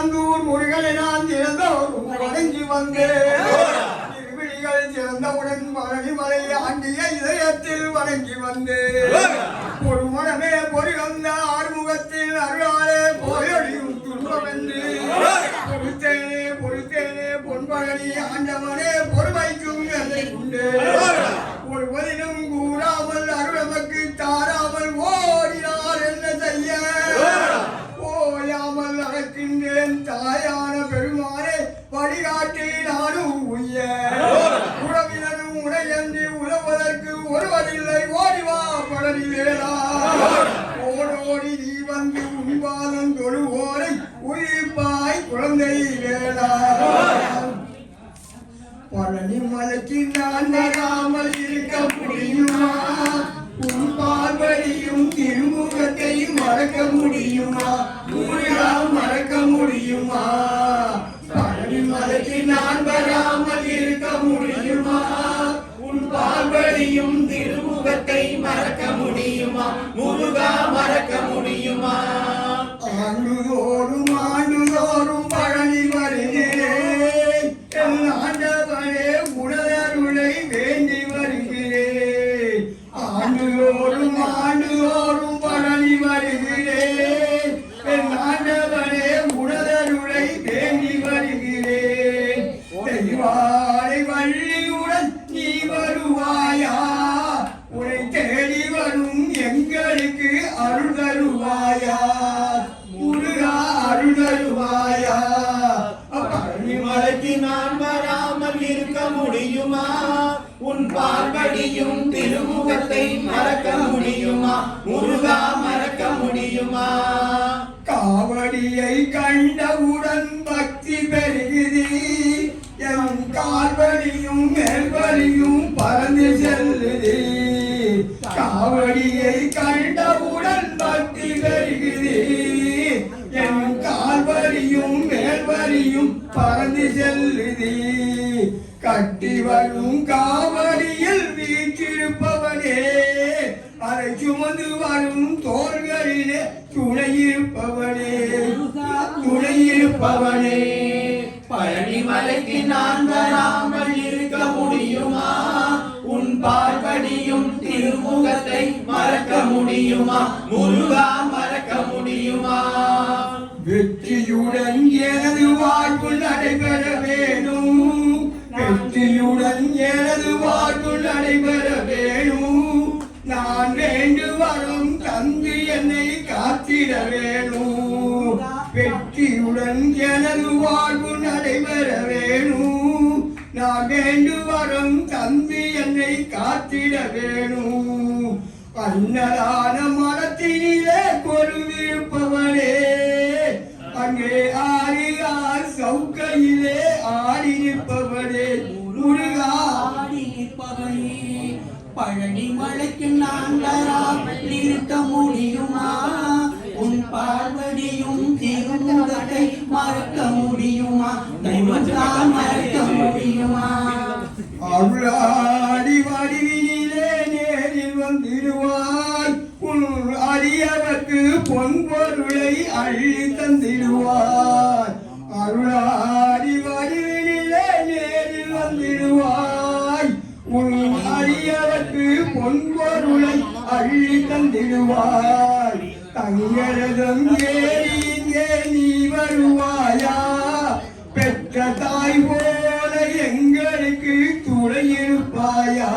திருச்செந்தூர் முருகனை நான் திறந்தோறும் வணங்கி வந்தேன். திருவிழிகள் திறந்தவுடன் பழனி மலை ஆண்டிய இதயத்தில் வணங்கி வந்தேன். ஒரு மனமே பொறிவந்த ஆறுமுகத்தில் அருளாலே போயொழியும் துன்பமென்று பொறுத்தேனே பொறுத்தேனே பொன்பழனி ஆண்டவனே பொறுமைக்கும் எல்லை உண்டு. ஒருவரிடம் கூறாமல் அருளமக்கு தாராமல் ஓடினார் என்ன செய்ய ஓயாமல் நடக்கின்றேன் தாயான பெருமானே வழிகாட்டி நானும் உய்ய. உறவினரும் உடையன்றி உழவதற்கு ஒருவரில்லை ஓடிவா பழனி வேளா. ஓடோடி நீ வந்து உண்பாதம் தொழுவோரை உயிர்ப்பாய் குழந்தை வேளா. பழனி மலைக்கு நான் வராமல் இருக்க முடியுமா? உன் பார்வடியும் திருமுகத்தை மறக்க முடியுமா? முருகா மறக்க முடியுமா? பழனி மலைக்கு நான் வராமல் இருக்க முடியுமா? உன் பார்வடியும் திருமுகத்தை மறக்க முடியுமா? முருகா மறக்க முடியுமா? ஆண்டுதோறும் ஆண்டுதோறும் பழனி வருகிறேன். என் ஆண்டவனே உணர்வுளை வேண்டி வருகிறேன். ஆண்டுதோறும் ஆண்டுதோறும் பழனி வருகிறேன். என் ஆண்டவனே உணர்வுளை வேண்டி வருகிறேன். தெய்வானை வள்ளியுடன் நீ வருவாயா? உன்னை தேடி வரும் எங்களுக்கு அருள் தருவாயா? முருகா அருள் தருவாயா? பழனி மலைக்கு நான் வராமல் இருக்க முடியுமா? உன் பார்வடியும் திருமுகத்தை மறக்க முடியுமா? முருகா மறக்க முடியுமா? காவடியை கண்டவுடன் பக்தி பெருகுதி. என் கால்வடியும் மேல்வடியும் பறந்து செல்லுதி. காவடியை கண்டவுடன் பக்தி பெருகுதி. என் கால்வரியும் மேல்வரியும் பறந்து செல்லுதி. கட்டி வரும் காவடியில் வீற்றிருப்பவனே அதை சுமந்து வரும் தோள்களிலே துணையிருப்பவனே துணையிருப்பவனே. பழனி மலைக்கு நான் வராமல் இருக்க முடியுமா? உன் பார்வடியும் திருமுகத்தை மறக்க முடியுமா? முருகா மறக்க முடியுமா? வெற்றியுடன் எனது வாழ்வு நடைபெற வேணும். வெற்றியுடன் எனது வாழ்வு நடைபெற வேணும். நான் வேண்டு வரும் தந்து என்னை காத்திட வேணும். வெற்றியுடன் எனது வாழ்வு நடைபெற வேணும். நான் வேண்டு வரும் தந்து என்னை காத்திட வேணும். அன்னதான மனத்தினிலே கொருவிருப்பவனே அங்கே ஆறியார் சௌக்கையிலே ஆடி நிற்பவனே முருகா ஆடி நிற்பவனே. பழனி மலைக்கு நான் வராமல் இருக்க முடியுமா? உன் பார்வடியும் திருமுகத்தை மறக்க முடியுமா? முருகா மறக்க முடியுமா? அருளாடி வடிவினிலே நேரில் வந்திடுவாய். உன் அடியவர்க்கு பொன் பொருளை அள்ளி தந்திடுவாய். அருளாடி வடிவினிலே நேரில் வந்திடுவாய். உன் அடியவர்க்கு பொன் பொருளை அள்ளி தந்திடுவாய். தங்கரதம் ஏறி இங்கே நீ வருவாயா? பெற்ற தாய் போல எங்களுக்கு துணையிருப்பாயா?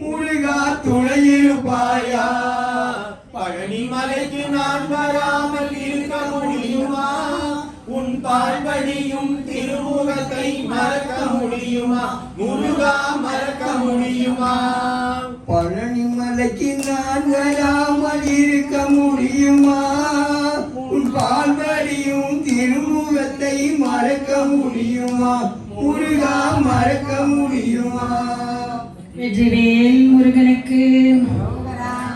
முருகா துணையிருப்பாயா? பழனி மலைக்கு நான் வராமல் இருக்க முடியுமா? உன் பார்வடியும் திருமுகத்தை மறக்க முடியுமா? முருகா மறக்க முடியுமா? பழனி மலைக்கு நான் வராமல் இருக்க முடியுமா? உன் பார்வடியும் திருமுகத்தை மறக்க முடியுமா? முருகா மறக்க முடியுமா? வெற்றிவேல் முருகனுக்கு